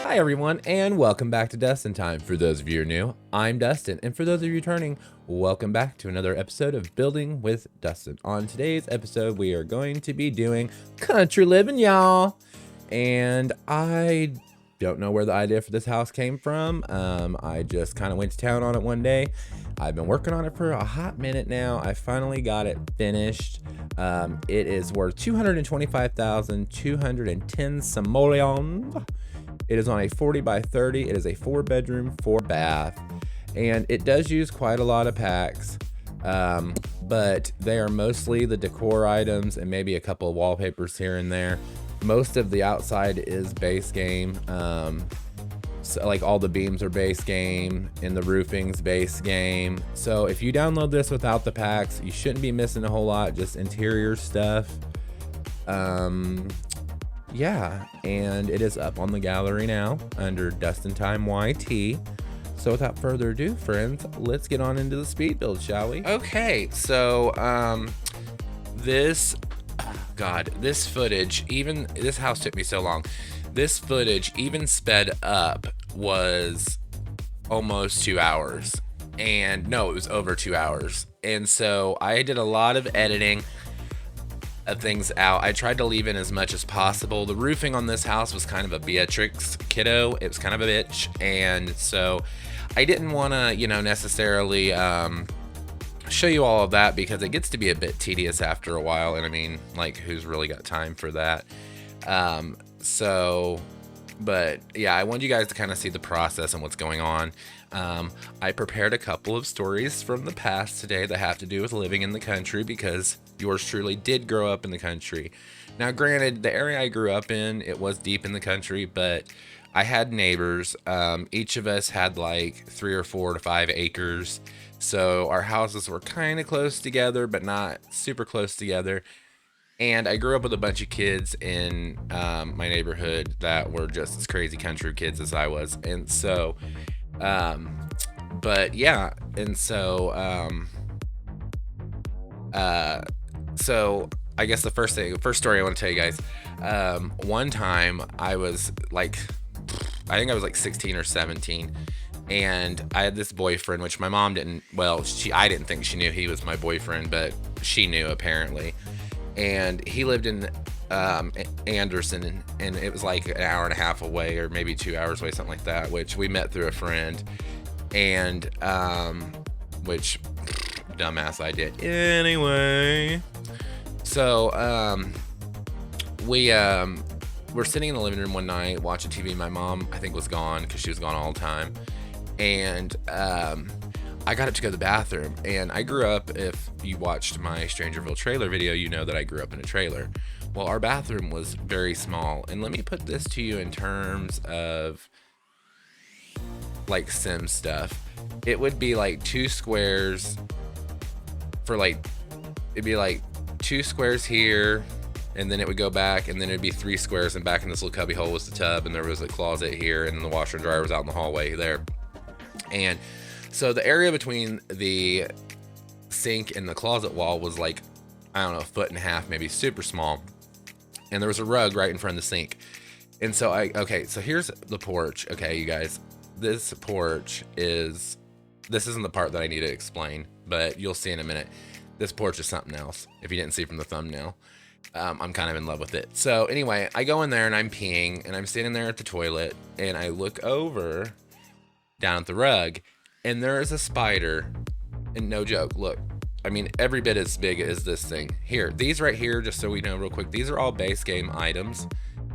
Hi everyone, and welcome back to Dustin Time. For those of you who are new, I'm Dustin, and for those of you returning, welcome back to another episode of Building with Dustin. On today's episode, we are going to be doing country living, y'all. And I don't know where the idea for this house came from. I just kind of went to town on it one day. I've been working on it for a hot minute now. I finally got it finished. It is worth $225,210 simoleons. It is on a 40 by 30. It is a 4-bedroom, 4-bath, and it does use quite a lot of packs, but they are mostly the decor items and maybe a couple of wallpapers here and there. Most of the outside is base game. So like all the beams are base game and the roofing's base game. So if you download this without the packs, you shouldn't be missing a whole lot, just interior stuff. Yeah, and it is up on the gallery now under DustinTimeYT. So without further ado, friends, let's get on into the speed build, shall we? Okay, so this footage, even this house took me so long. This footage, even sped up, was almost 2 hours. And no, it was over 2 hours. And so I did a lot of editing of things out. I tried to leave in as much as possible. The roofing on this house was kind of a Beatrix kiddo. It was kind of a bitch. And so I didn't want to, necessarily show you all of that because it gets to be a bit tedious after a while. And I mean, like, who's really got time for that? But yeah, I want you guys to kind of see the process and what's going on. I prepared a couple of stories from the past today that have to do with living in the country because yours truly did grow up in the country. Now, granted, the area I grew up in, it was deep in the country, but I had neighbors. Each of us had like 3 or 4 to 5 acres. So our houses were kind of close together, but not super close together. And I grew up with a bunch of kids in my neighborhood that were just as crazy country kids as I was. And so, but yeah, and so, so I guess the first story I want to tell you guys, one time I was like, I think I was like 16 or 17, and I had this boyfriend, which my mom didn't, I didn't think she knew he was my boyfriend, but she knew apparently. And he lived in Anderson, and it was like an hour and a half away, or maybe 2 hours away, something like that, which we met through a friend. And which dumbass I did anyway. So we were sitting in the living room one night watching TV. My mom, I think, was gone because she was gone all the time. And I got up to go to the bathroom, and I grew up, if you watched my Strangerville trailer video, you know that I grew up in a trailer. Well, our bathroom was very small, and let me put this to you in terms of like sim stuff. It would be like 2 squares for like, it'd be like 2 squares here, and then it would go back, and then it'd be 3 squares, and back in this little cubby hole was the tub, and there was a closet here, and the washer and dryer was out in the hallway there. And so the area between the sink and the closet wall was like, I don't know, 1.5 feet, maybe, super small. And there was a rug right in front of the sink. And so so here's the porch. Okay, you guys, this porch this isn't the part that I need to explain, but you'll see in a minute. This porch is something else, if you didn't see from the thumbnail. I'm kind of in love with it. So anyway, I go in there and I'm peeing, and I'm standing there at the toilet, and I look over down at the rug, and there is a spider, and no joke, look, I mean, every bit as big as this thing. Here, these right here, just so we know real quick, these are all base game items,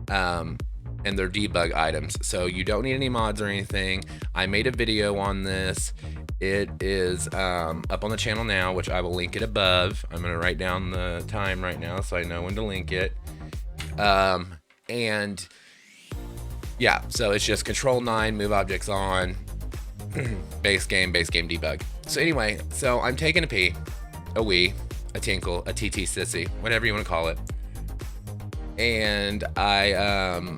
and they're debug items, so you don't need any mods or anything. I made a video on this. It is up on the channel now, which I will link it above. I'm going to write down the time right now so I know when to link it. And yeah, so it's just Control 9, move objects on, base game debug. So anyway, so I'm taking a pee, a wee, a tinkle, a TT sissy, whatever you want to call it. And I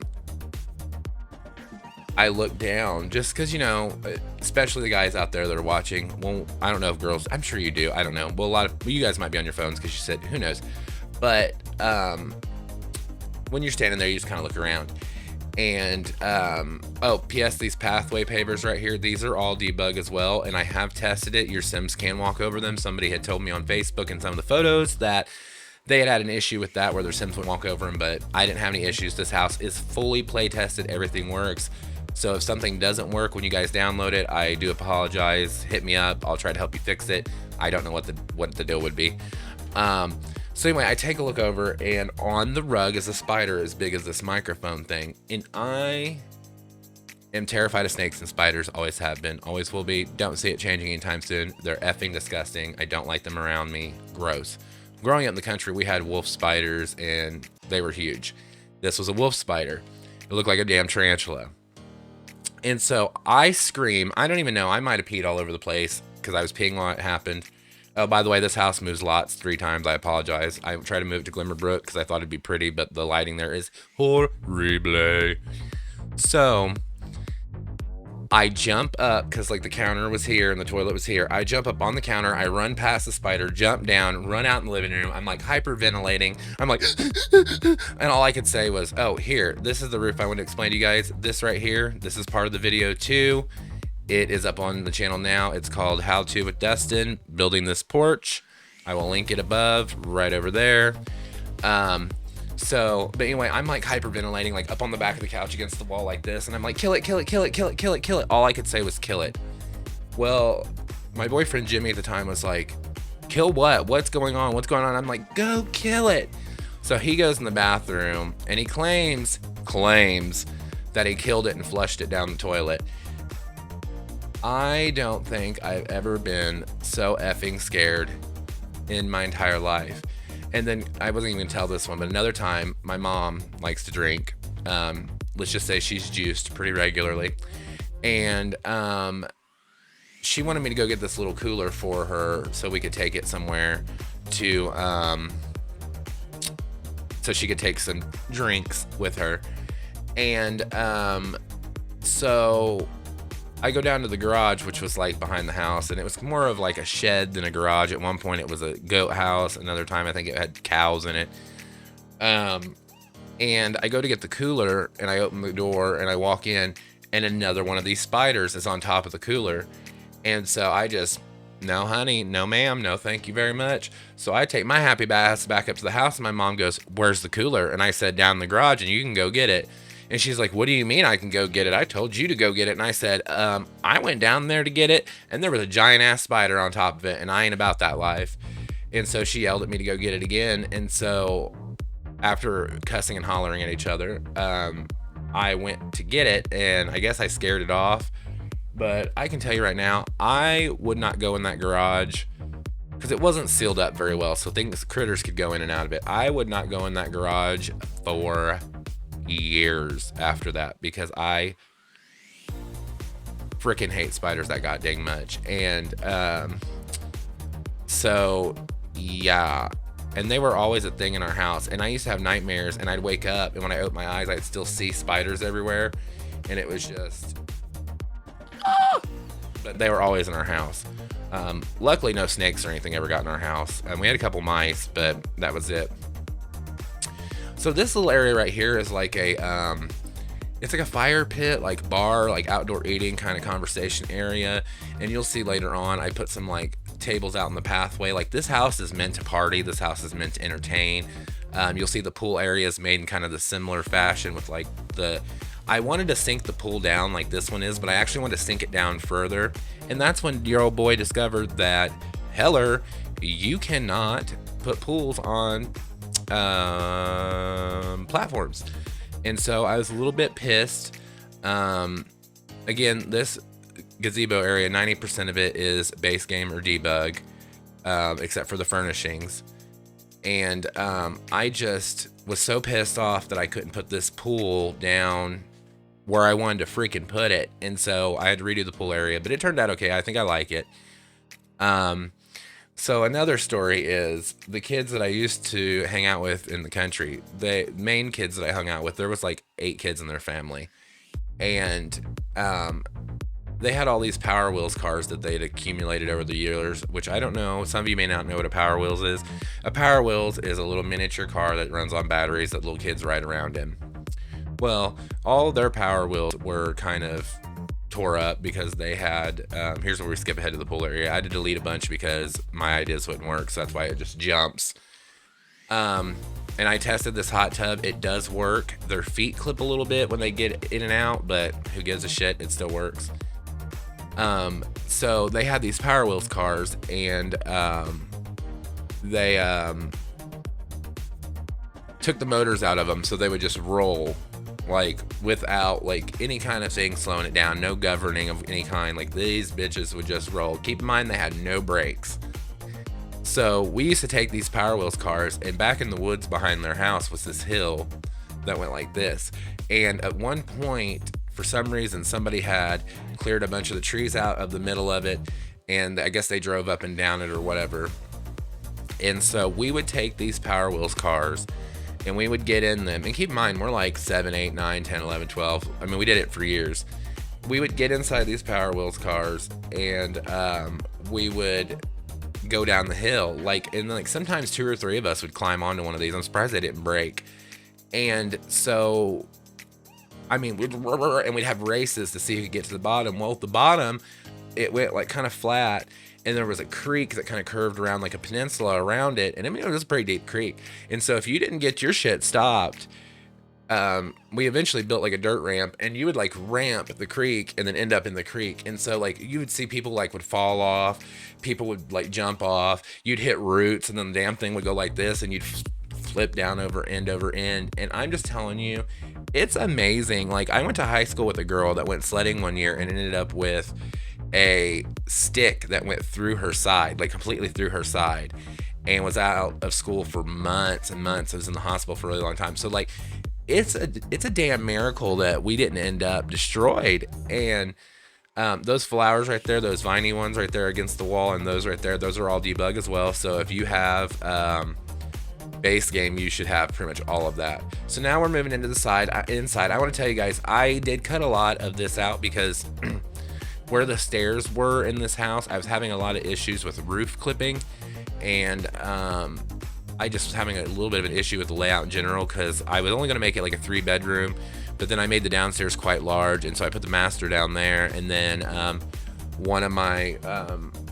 look down just because, especially the guys out there that are watching. Well, I don't know if girls, I'm sure you do. I don't know. Well, you guys might be on your phones because you said, who knows? But when you're standing there, you just kind of look around. And oh, PS, these pathway pavers right here, these are all debug as well, and I have tested it. Your Sims can walk over them. Somebody had told me on Facebook in some of the photos that they had an issue with that where their Sims would walk over them, but I didn't have any issues. This house is fully play tested. Everything works. So if something doesn't work when you guys download it, I do apologize. Hit me up. I'll try to help you fix it. I don't know what the deal would be. So anyway, I take a look over, and on the rug is a spider as big as this microphone thing. And I am terrified of snakes and spiders. Always have been. Always will be. Don't see it changing anytime soon. They're effing disgusting. I don't like them around me. Gross. Growing up in the country, we had wolf spiders, and they were huge. This was a wolf spider. It looked like a damn tarantula. And so I scream. I don't even know. I might have peed all over the place because I was peeing while it happened. Oh, by the way, this house moves lots 3 times. I apologize. I tried to move to Glimmerbrook because I thought it'd be pretty, but the lighting there is horrible. So I jump up because like the counter was here and the toilet was here. I jump up on the counter. I run past the spider, jump down, run out in the living room. I'm like hyperventilating. I'm like, and all I could say was, oh, here, this is the roof I want to explain to you guys. This right here, this is part of the video too. It is up on the channel now. It's called How To with Dustin, building this porch. I will link it above, right over there. But anyway, I'm like hyperventilating, like up on the back of the couch against the wall like this, and I'm like, kill it, kill it, kill it, kill it, kill it, kill it. All I could say was kill it. Well, my boyfriend Jimmy at the time was like, kill what? What's going on? What's going on? I'm like, go kill it. So he goes in the bathroom and he claims that he killed it and flushed it down the toilet. I don't think I've ever been so effing scared in my entire life. And then I wasn't even gonna tell this one, but another time, my mom likes to drink. Let's just say she's juiced pretty regularly. And she wanted me to go get this little cooler for her so we could take it somewhere to, so she could take some drinks with her. And so I go down to the garage, which was like behind the house, and it was more of like a shed than a garage. At one point it was a goat house. Another time I think it had cows in it. And I go to get the cooler and I open the door and I walk in and another one of these spiders is on top of the cooler. And so I just, no honey, no ma'am, no thank you very much. So I take my happy ass back up to the house and my mom goes, where's the cooler? And I said, down in the garage and you can go get it. And she's like, what do you mean I can go get it? I told you to go get it. And I said, I went down there to get it, and there was a giant ass spider on top of it, and I ain't about that life. And so she yelled at me to go get it again. And so after cussing and hollering at each other, I went to get it, and I guess I scared it off. But I can tell you right now, I would not go in that garage because it wasn't sealed up very well, so things, critters could go in and out of it. I would not go in that garage for years after that because I freaking hate spiders that god dang much. And so yeah, and they were always a thing in our house, and I used to have nightmares, and I'd wake up and when I opened my eyes I'd still see spiders everywhere, and it was just but they were always in our house. Luckily no snakes or anything ever got in our house, and we had a couple mice, but that was it. So this little area right here is like a, it's like a fire pit, like bar, like outdoor eating kind of conversation area. And you'll see later on, I put some like tables out in the pathway. Like this house is meant to party. This house is meant to entertain. You'll see the pool area is made in kind of the similar fashion with like I wanted to sink the pool down like this one is, but I actually wanted to sink it down further. And that's when your old boy discovered that, Heller, you cannot put pools on platforms. And so I was a little bit pissed. Again, this gazebo area, 90% of it is base game or debug, except for the furnishings. And I just was so pissed off that I couldn't put this pool down where I wanted to freaking put it. And so I had to redo the pool area, but it turned out okay. I think I like it. So another story is the kids that I used to hang out with in the country, the main kids that I hung out with, there was like 8 kids in their family. And they had all these Power Wheels cars that they'd accumulated over the years, which I don't know. Some of you may not know what a Power Wheels is. A Power Wheels is a little miniature car that runs on batteries that little kids ride around in. Well, all their Power Wheels were kind of tore up because they had, here's where we skip ahead to the pool area. I had to delete a bunch because my ideas wouldn't work, so that's why it just jumps. And I tested this hot tub. It does work. Their feet clip a little bit when they get in and out, but who gives a shit? It still works. So they had these Power Wheels cars, and they took the motors out of them so they would just roll, like without like any kind of thing slowing it down, no governing of any kind. Like these bitches would just roll. Keep in mind they had no brakes. So we used to take these Power Wheels cars, and back in the woods behind their house was this hill that went like this. And at one point, for some reason, somebody had cleared a bunch of the trees out of the middle of it, and I guess they drove up and down it or whatever. And so we would take these Power Wheels cars and we would get in them. And keep in mind, we're like 7, 8, 9, 10, 11, 12. I mean, we did it for years. We would get inside these Power Wheels cars, and we would go down the hill. And like sometimes 2 or 3 of us would climb onto one of these. I'm surprised they didn't break. And so, I mean, we'd have races to see who could get to the bottom. Well, at the bottom, it went like kind of flat, and there was a creek that kind of curved around like a peninsula around it. And I mean, it was a pretty deep creek. And so if you didn't get your shit stopped, we eventually built like a dirt ramp, and you would like ramp the creek and then end up in the creek. And so like you would see people like would fall off, people would like jump off, you'd hit roots, and then the damn thing would go like this, and you'd flip down over end. And I'm just telling you, it's amazing. Like I went to high school with a girl that went sledding one year and ended up with a stick that went through her side, like completely through her side, and was out of school for months and months. I was in the hospital for a really long time. So like it's a damn miracle that we didn't end up destroyed. And those flowers right there, those viney ones right there against the wall, and those right there, those are all debug as well. So if you have base game, you should have pretty much all of that. So now we're moving into the inside. I want to tell you guys, I did cut a lot of this out because where the stairs were in this house, I was having a lot of issues with roof clipping, and I just was having a little bit of an issue with the layout in general, because I was only going to make it like a 3-bedroom, but then I made the downstairs quite large, and so I put the master down there. And then one of my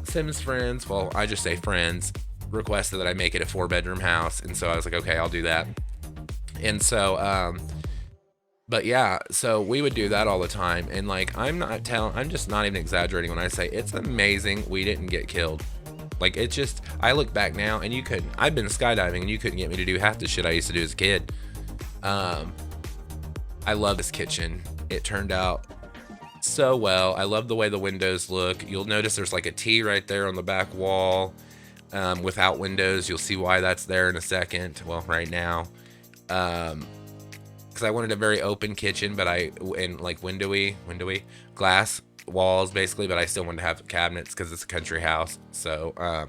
Sims friends, well, I just say friends, requested that I make it a 4-bedroom house, and so I was like, okay, I'll do that. And so but yeah, so we would do that all the time. And like I'm just not even exaggerating when I say it's amazing we didn't get killed. Like it's just, I look back now, and I've been skydiving, and you couldn't get me to do half the shit I used to do as a kid. I love this kitchen. It turned out so well. I love the way the windows look. You'll notice there's like a T right there on the back wall, without windows. You'll see why that's there in a second. Well, right now, because I wanted a very open kitchen, but and like windowy glass walls basically, but I still wanted to have cabinets because it's a country house. So a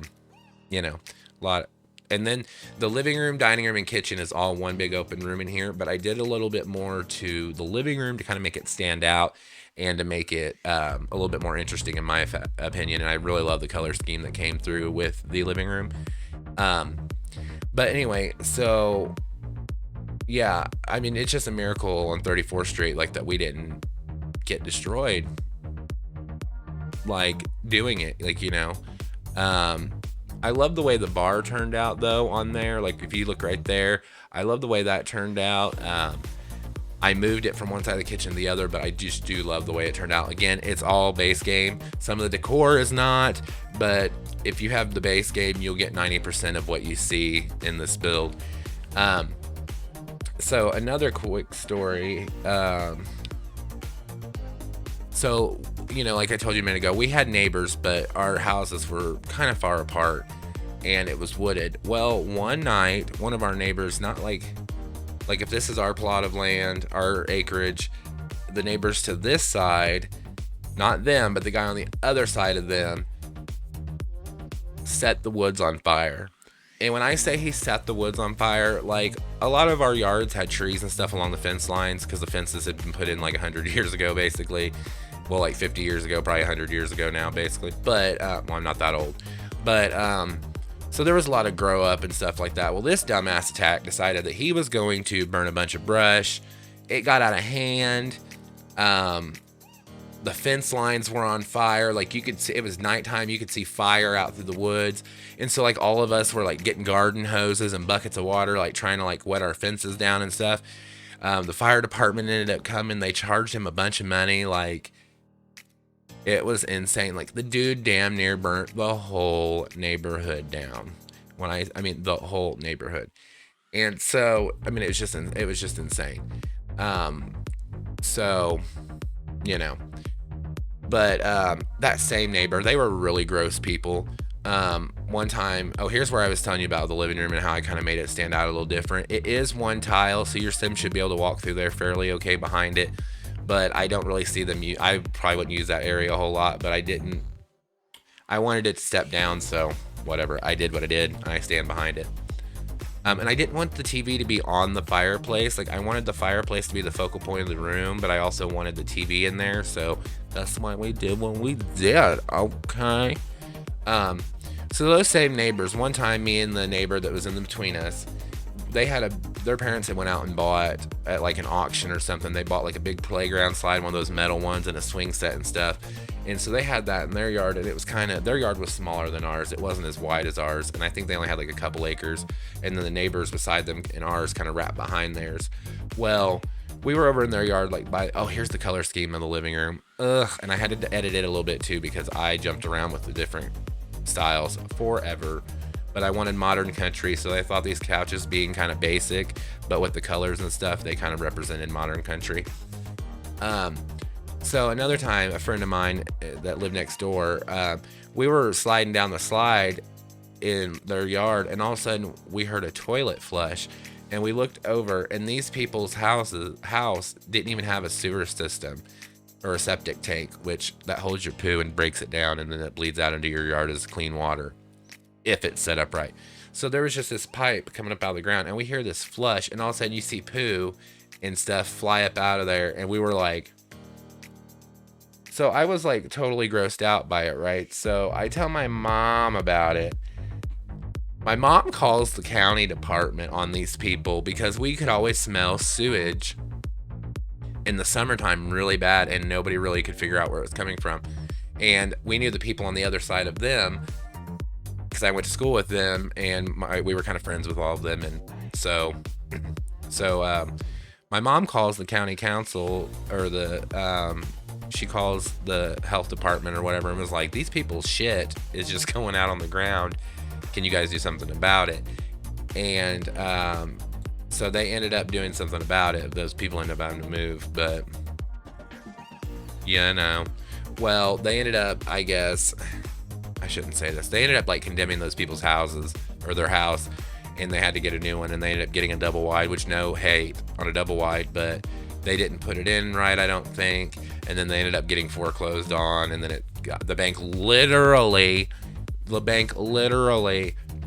lot. And then the living room, dining room, and kitchen is all one big open room in here, but I did a little bit more to the living room to kind of make it stand out and to make it a little bit more interesting in my opinion. And I really love the color scheme that came through with the living room. But anyway, so yeah, I mean, it's just a miracle on 34th Street like that we didn't get destroyed like doing it, like, I love the way the bar turned out though on there. Like if you look right there, I love the way that turned out. I moved it from one side of the kitchen to the other, but I just do love the way it turned out. Again, it's all base game. Some of the decor is not, but if you have the base game, you'll get 90% of what you see in this build. So another quick story. So, like I told you a minute ago, we had neighbors, but our houses were kind of far apart, and it was wooded. Well, one night, one of our neighbors, not like if this is our plot of land, our acreage, the neighbors to this side, not them, but the guy on the other side of them, set the woods on fire. And when I say he set the woods on fire, like a lot of our yards had trees and stuff along the fence lines because the fences had been put in like 100 years ago, basically. Well, like 50 years ago, probably 100 years ago now, basically. But, well, I'm not that old. But, so there was a lot of grow up and stuff like that. Well, this dumbass decided that he was going to burn a bunch of brush it got out of hand. The fence lines were on fire. Like, you could see, it was nighttime, you could see fire out through the woods. And so, like, all of us were like getting garden hoses and buckets of water, like trying to like wet our fences down and stuff. The fire department ended up coming. They charged him a bunch of money. Like, it was insane. Like, the dude damn near burnt the whole neighborhood down. I mean the whole neighborhood. And so, I mean, it was just insane. So, you know, but that same neighbor, they were really gross people. One time, here's where I was telling you about the living room and how I kind of made it stand out a little different. It is one tile, so your sim should be able to walk through there fairly okay behind it. But I don't really see them. I probably wouldn't use that area a whole lot, but I didn't. I wanted it to step down, so whatever. I did what I did, and I stand behind it. And I didn't want the TV to be on the fireplace. Like, I wanted the fireplace to be the focal point of the room, but I also wanted the TV in there. So that's what we did when we did. Okay. So those same neighbors, one time me and the neighbor that was in between us, their parents had went out and bought at like an auction or something. They bought like a big playground slide, one of those metal ones, and a swing set and stuff. And so they had that in their yard, and it was their yard was smaller than ours. It wasn't as wide as ours, and I think they only had like a couple acres. And then the neighbors beside them and ours kind of wrapped behind theirs. Well, we were over in their yard, like here's the color scheme of the living room. And I had to edit it a little bit too because I jumped around with the different styles forever. But I wanted modern country, so I thought these couches being kind of basic, but with the colors and stuff, they kind of represented modern country. So another time, a friend of mine that lived next door, we were sliding down the slide in their yard, and all of a sudden we heard a toilet flush, and we looked over, and these people's house didn't even have a sewer system or a septic tank, which that holds your poo and breaks it down, and then it bleeds out into your yard as clean water if it's set up right. So there was just this pipe coming up out of the ground, and we hear this flush, and all of a sudden you see poo and stuff fly up out of there, and we were like, so I was like totally grossed out by it, right? So I tell my mom about it. My mom calls the county department on these people because we could always smell sewage in the summertime really bad, and nobody really could figure out where it was coming from. And we knew the people on the other side of them because I went to school with them, and we were kind of friends with all of them. And so my mom calls the county council, or she calls the health department or whatever, and was like, these people's shit is just going out on the ground. Can you guys do something about it? And so they ended up doing something about it. Those people ended up having to move, but well, they ended up, I guess, I shouldn't say this. They ended up like condemning those people's houses, or their house, and they had to get a new one, and they ended up getting a double wide, which no hate on a double wide, but they didn't put it in right, I don't think. And then they ended up getting foreclosed on, and then the bank literally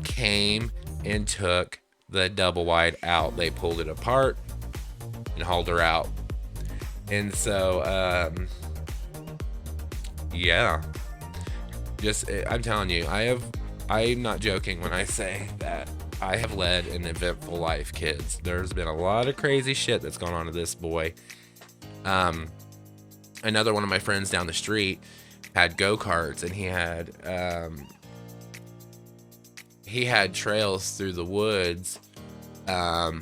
came and took the double wide out. They pulled it apart and hauled her out. And so I'm telling you, I'm not joking when I say that I have led an eventful life, kids. There's been a lot of crazy shit that's gone on to this boy. Another one of my friends down the street had go-karts, and he had trails through the woods that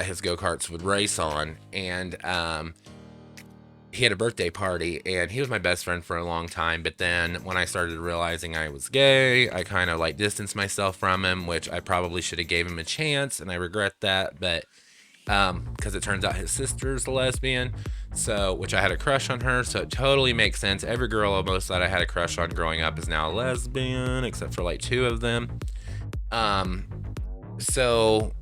his go-karts would race on. And he had a birthday party, and he was my best friend for a long time. But then when I started realizing I was gay, I kind of like distanced myself from him, which I probably should have gave him a chance, and I regret that. But because it turns out his sister's a lesbian, so, which I had a crush on her, so it totally makes sense. Every girl almost that I had a crush on growing up is now a lesbian, except for like 2 of them. So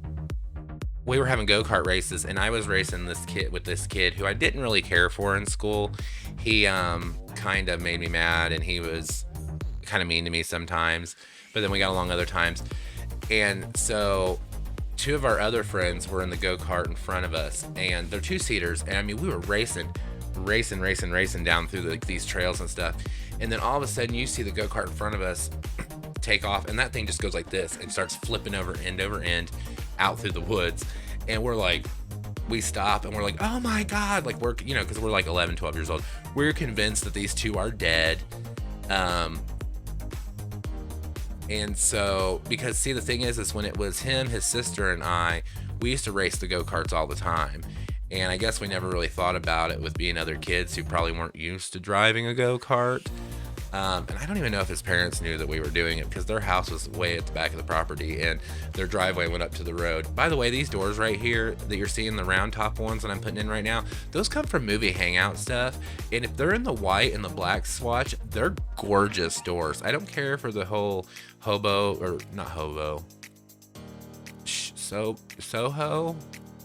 we were having go-kart races, and I was racing with this kid who I didn't really care for in school. He kind of made me mad, and he was kind of mean to me sometimes, but then we got along other times. And so 2 of our other friends were in the go-kart in front of us, and they're 2-seaters, and I mean, we were racing down through these trails and stuff. And then all of a sudden you see the go-kart in front of us take off, and that thing just goes like this and starts flipping over end out through the woods. And we're like, we stop and we're like, oh my God, like we're, because we're like 11, 12 years old. We're convinced that these two are dead. And so, because see, the thing is when it was him, his sister, and I, we used to race the go-karts all the time. And I guess we never really thought about it with being other kids who probably weren't used to driving a go-kart. And I don't even know if his parents knew that we were doing it, because their house was way at the back of the property and their driveway went up to the road. By the way, these doors right here that you're seeing, the round top ones that I'm putting in right now, those come from movie hangout stuff. And if they're in the white and the black swatch, they're gorgeous doors. I don't care for the whole hobo, or not hobo,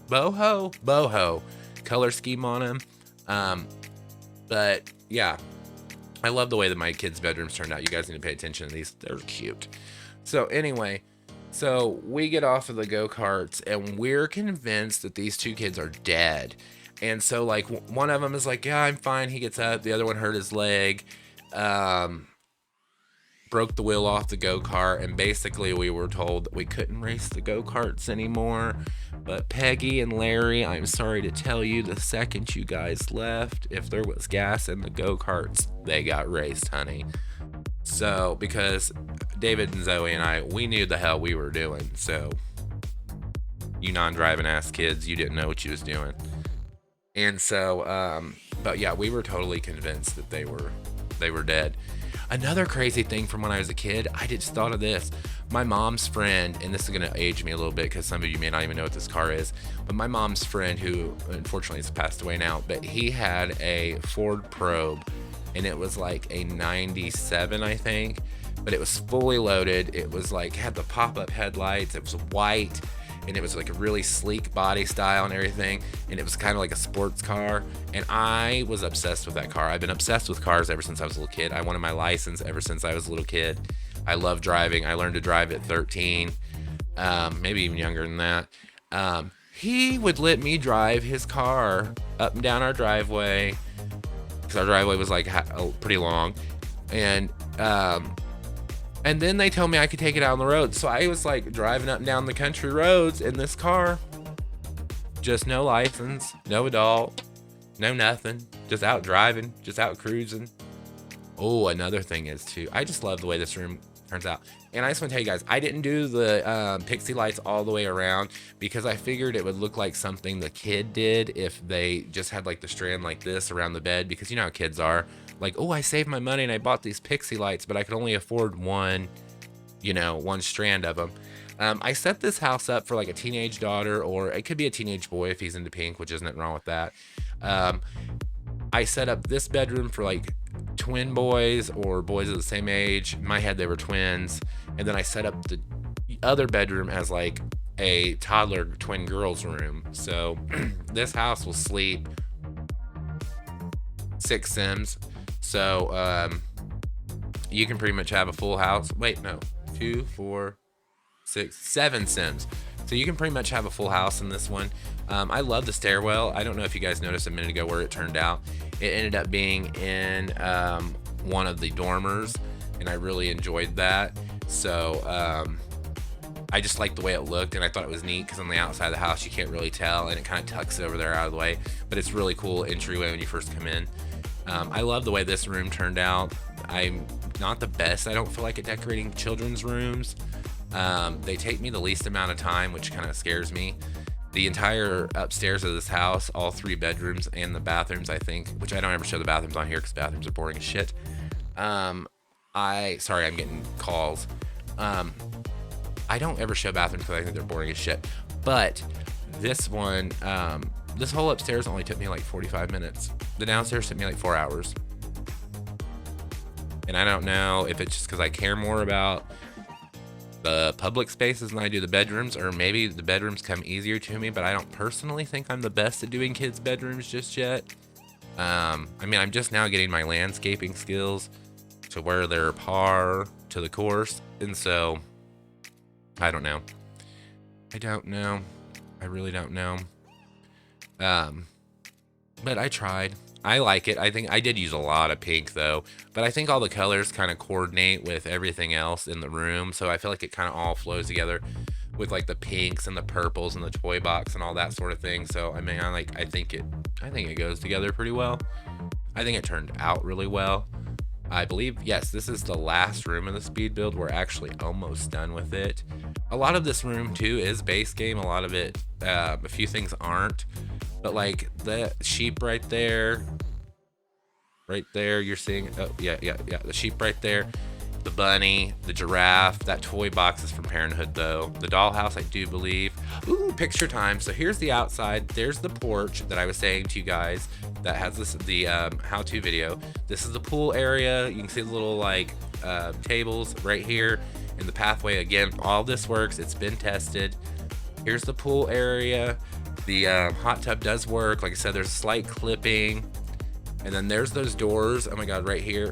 boho color scheme on them. But yeah, I love the way that my kids' bedrooms turned out. You guys need to pay attention to these. They're cute. So anyway, so we get off of the go-karts and we're convinced that these two kids are dead. And so like one of them is like, yeah, I'm fine. He gets up. The other one hurt his leg. Broke the wheel off the go-kart, and basically we were told that we couldn't race the go-karts anymore. But Peggy and Larry, I'm sorry to tell you, the second you guys left, if there was gas in the go-karts, they got raced, honey. So, because David and Zoe and I, we knew the hell we were doing. So, you non-driving ass kids, you didn't know what you was doing. And so, but yeah, we were totally convinced that they were dead. Another crazy thing from when I was a kid, I just thought of this. My mom's friend, and this is going to age me a little bit because some of you may not even know what this car is, but my mom's friend, who unfortunately has passed away now, but he had a Ford Probe, and it was like a 97, I think, but it was fully loaded. It was like, had the pop-up headlights. It was white, and it was like a really sleek body style and everything, and it was kind of like a sports car, and I was obsessed with that car. I've been obsessed with cars ever since I was a little kid. I wanted my license ever since I was a little kid. I love driving. I learned to drive at 13, maybe even younger than that. He would let me drive his car up and down our driveway, because our driveway was like pretty long, and then they told me I could take it out on the road. So I was like driving up and down the country roads in this car, just no license, no adult, no nothing, just out driving, just out cruising. Oh, another thing is too, I just love the way this room turns out. And I just want to tell you guys, I didn't do the pixie lights all the way around because I figured it would look like something the kid did if they just had like the strand like this around the bed, because you know how kids are. Like, oh, I saved my money and I bought these pixie lights, but I could only afford one strand of them. I set this house up for like a teenage daughter, or it could be a teenage boy if he's into pink, which isn't nothing wrong with that. I set up this bedroom for like twin boys or boys of the same age. In my head, they were twins. And then I set up the other bedroom as like a toddler twin girls room. So this house will sleep 6 Sims. So you can pretty much have a full house. Wait, no, 2, 4, 6, 7 Sims. So you can pretty much have a full house in this one. I love the stairwell. I don't know if you guys noticed a minute ago where it turned out. It ended up being in one of the dormers, and I really enjoyed that. So I just liked the way it looked, and I thought it was neat because on the outside of the house you can't really tell, and it kind of tucks it over there out of the way. But it's really cool entryway when you first come in. I love the way this room turned out. I'm not the best, I don't feel like, at decorating children's rooms. They take me the least amount of time, which kind of scares me. The entire upstairs of this house, all 3 bedrooms and the bathrooms, I think, which I don't ever show the bathrooms on here because bathrooms are boring as shit. Sorry, I'm getting calls. I don't ever show bathrooms because I think they're boring as shit. But this one, this whole upstairs only took me like 45 minutes. The downstairs took me like 4 hours. And I don't know if it's just because I care more about the public spaces than I do the bedrooms, or maybe the bedrooms come easier to me, but I don't personally think I'm the best at doing kids' bedrooms just yet. I mean, I'm just now getting my landscaping skills to where they're par to the course, and so I don't know. I really don't know. But I tried. I like it. I think I did use a lot of pink though, but I think all the colors kind of coordinate with everything else in the room, so I feel like it kind of all flows together. with like the pinks and the purples and the toy box and all that sort of thing. So I mean, I think it goes together pretty well. I think it turned out really well. I believe, yes, this is the last room of the speed build. We're actually almost done with it. A lot of this room too is base game. A lot of it, a few things aren't, but like the sheep right there, you're seeing, oh yeah, the sheep right there, the bunny, the giraffe. That toy box is from Parenthood though. The dollhouse, I do believe. Ooh, picture time. So here's the outside. There's the porch that I was saying to you guys that has the how-to video. This is the pool area. You can see the little like tables right here in the pathway. Again, all this works. It's been tested. Here's the pool area. The hot tub does work. Like I said, there's a slight clipping, and then there's those doors. Oh my God, right here.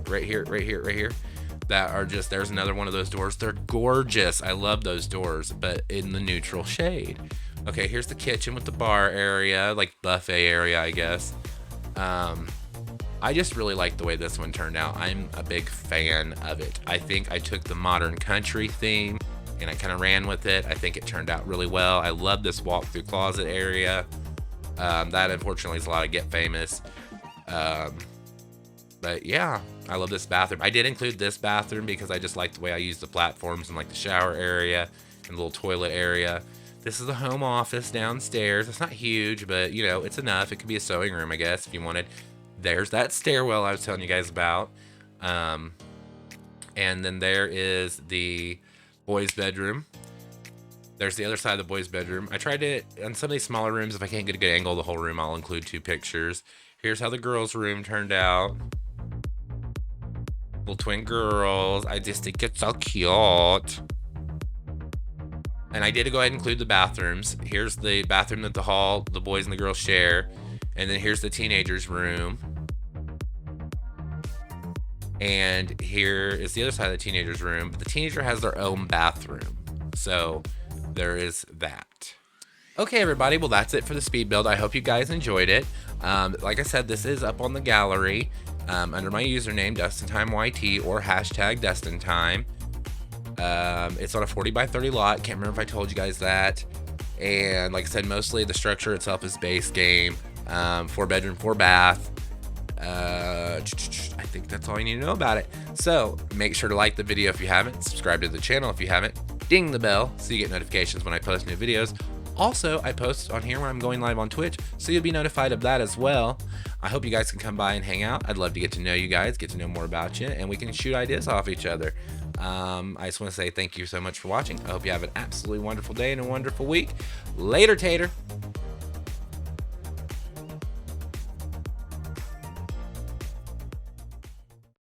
That are just, there's another one of those doors. They're gorgeous. I love those doors, but in the neutral shade. Okay, here's the kitchen with the bar area, like buffet area, I guess. I just really like the way this one turned out. I'm a big fan of it. I think I took the modern country theme and I kind of ran with it. I think it turned out really well. I love this walk-through closet area. That unfortunately is a lot of get famous. But yeah, I love this bathroom. I did include this bathroom because I just like the way I use the platforms and like the shower area and the little toilet area. This is the home office downstairs. It's not huge, but you know, it's enough. It could be a sewing room, I guess, if you wanted. There's that stairwell I was telling you guys about. And then there is the boys' bedroom. There's the other side of the boys' bedroom. I tried to, on some of these smaller rooms, if I can't get a good angle of the whole room, I'll include 2 pictures. Here's how the girls' room turned out. Little twin girls. I just think it's so cute. And I did go ahead and include the bathrooms. Here's the bathroom that the boys and the girls share. And then here's the teenagers' room. And here is the other side of the teenagers' room. But the teenager has their own bathroom. So there is that. Okay, everybody. Well, that's it for the speed build. I hope you guys enjoyed it. Like I said, this is up on the gallery under my username, DustinTimeYT, or hashtag DustinTime. It's on a 40 by 30 lot. Can't remember if I told you guys that. And like I said, mostly the structure itself is base game. 4-bedroom, 4-bath. I think that's all you need to know about it. So make sure to like the video if you haven't. Subscribe to the channel if you haven't. Ding the bell so you get notifications when I post new videos. Also, I post on here when I'm going live on Twitch, so you'll be notified of that as well. I hope you guys can come by and hang out. I'd love to get to know you guys, get to know more about you, and we can shoot ideas off each other. I just want to say thank you so much for watching. I hope you have an absolutely wonderful day and a wonderful week. Later, Tater.